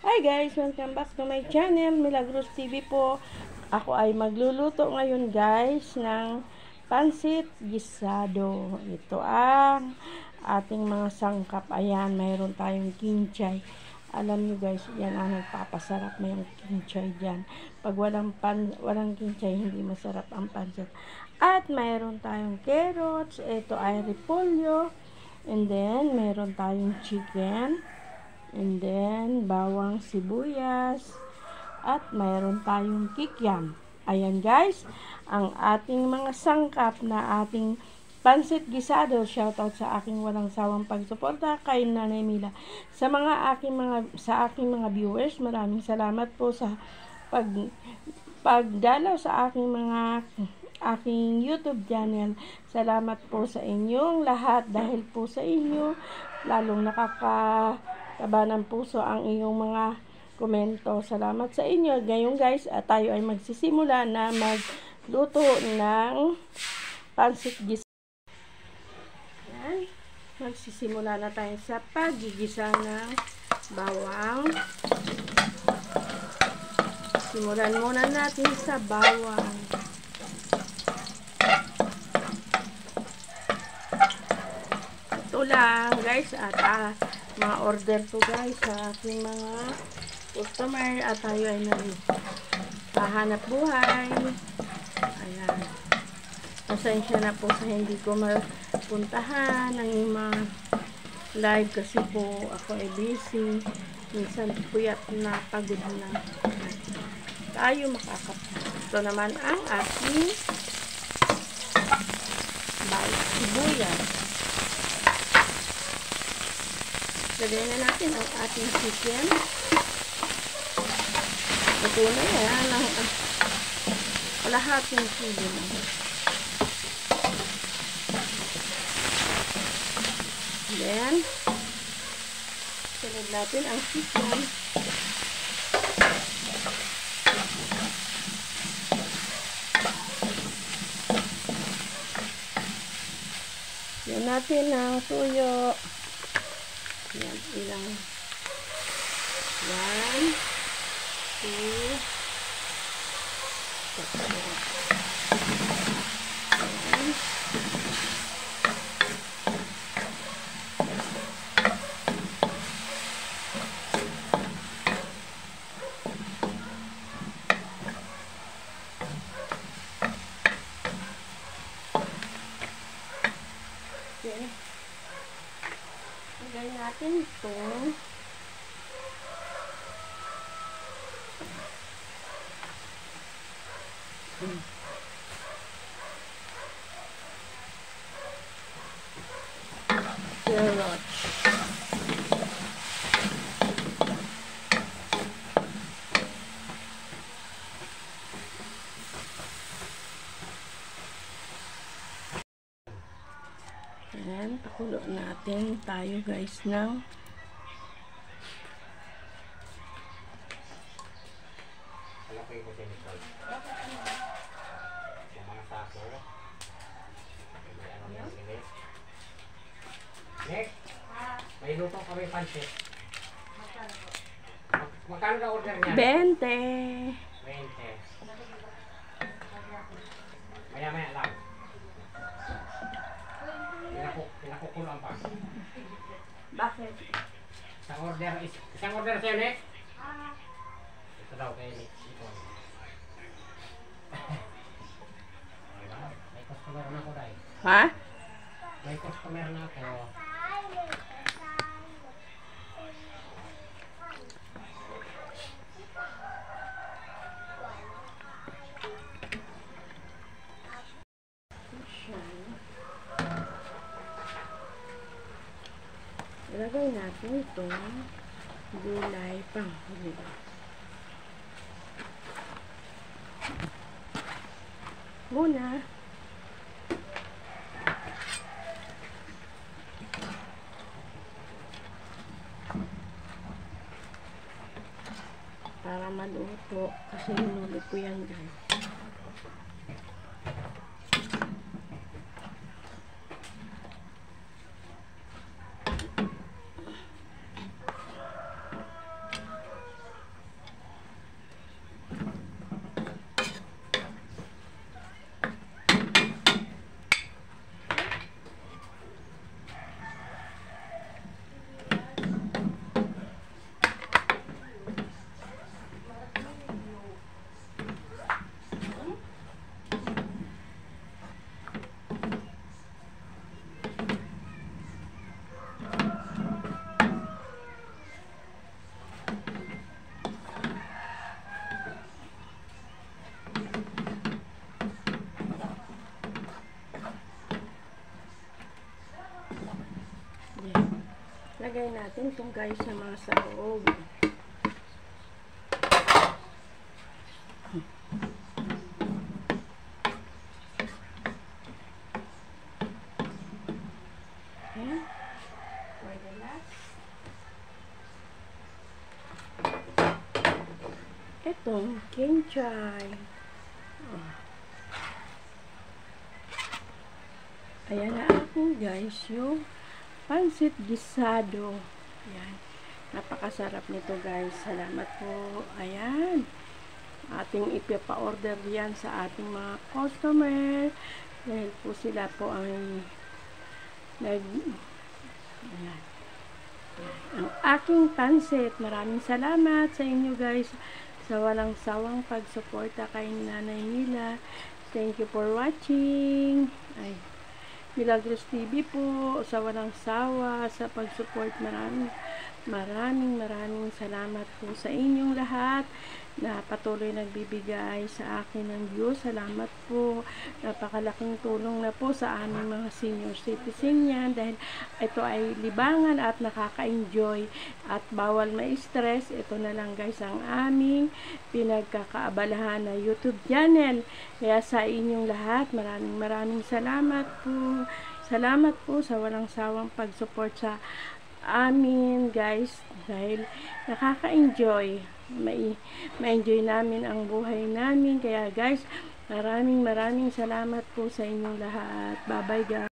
Hi guys! Welcome back to my channel, Milagros TV po. Ako ay magluluto ngayon guys ng pansit gisado. Ito ang ating mga sangkap. Ayan, mayroon tayong kinchay. Alam nyo guys, yan ang nagpapasarap na yung kinchay dyan. Pag walang kinchay, hindi masarap ang pansit. At mayroon tayong carrots. Ito ay repolyo. And then, mayroon tayong chicken. And then, bawang sibuyas. At mayroon tayong kikiam. Ayan guys, ang ating mga sangkap na ating pansit gisado. Shoutout sa aking walang sawang pagsuporta kay Nanay Mila. Sa aking mga viewers, maraming salamat po sa pagdalaw sa aking YouTube channel. Salamat po sa inyong lahat dahil po sa inyo lalong nakakataba ng puso ang iyong mga komento. Salamat sa inyo. Ngayon guys, tayo ay magsisimula na magluto ng pansit gisado. Yan. Magsisimula na tayo sa paggigisa ng bawang. Simulan muna natin sa bawang. Ito lang guys, at mga order to guys sa aking mga customer at tayo ay naghahanap buhay. Ayan. Pasensya na po sa hindi ko mapuntahan ng mga live kasi po ako ay busy. Minsan puyat na pagod na. Tayo makakapit. Ito naman ang ating sibuyas. Lagyan na natin ang ating chicken. Ito na yan. Kalahating kilo na. Then, sunod natin ang chicken. Yan natin ang tuyo. Yan, ilang 1, 2, 3. Okay. Lagay natin ito. Carrot. Ayan, pakulo natin tayo guys ng may luto kami pansit. Magkano na order niya? 20. 20. Maya-maya lang. Pinakukulang pa. Bakit? Isang order sa'yo, Nick? Ito daw kay Nick. May customer na ako dahil. Ha? May customer na ako. Ilagay natin itong gulay panghuli. Muna. Para maluto. Kasi hinuli ko yan guys. Ilalagay natin itong guys sa mga sahog. Ayan. Pwede na. Itong kinchay. Ayan na ako guys, yung pansit gisado. Ayan. Napakasarap nito guys. Salamat po. Ayan. Ating ipa-order yan sa ating mga customer. Dahil po sila po ang ayan. Ang aking pansit. Maraming salamat sa inyo guys sa walang sawang pagsuporta kay Nanay Mila. Thank you for watching. Ay, Milagros TV po, sa walang sawa sa pag-support. Maraming salamat po sa inyong lahat na patuloy nagbibigay sa akin ng views. Salamat po. Napakalaking tulong na po sa aming mga senior citizen yan dahil ito ay libangan at nakaka-enjoy at bawal ma-stress. Ito na lang guys ang aming pinagkakaabalahan na YouTube channel. Kaya sa inyong lahat, maraming salamat po. Salamat po sa walang sawang pag-support sa amin guys dahil nakaka-enjoy. Ma-enjoy namin ang buhay namin. Kaya guys, maraming salamat po sa inyong lahat. Bye bye guys.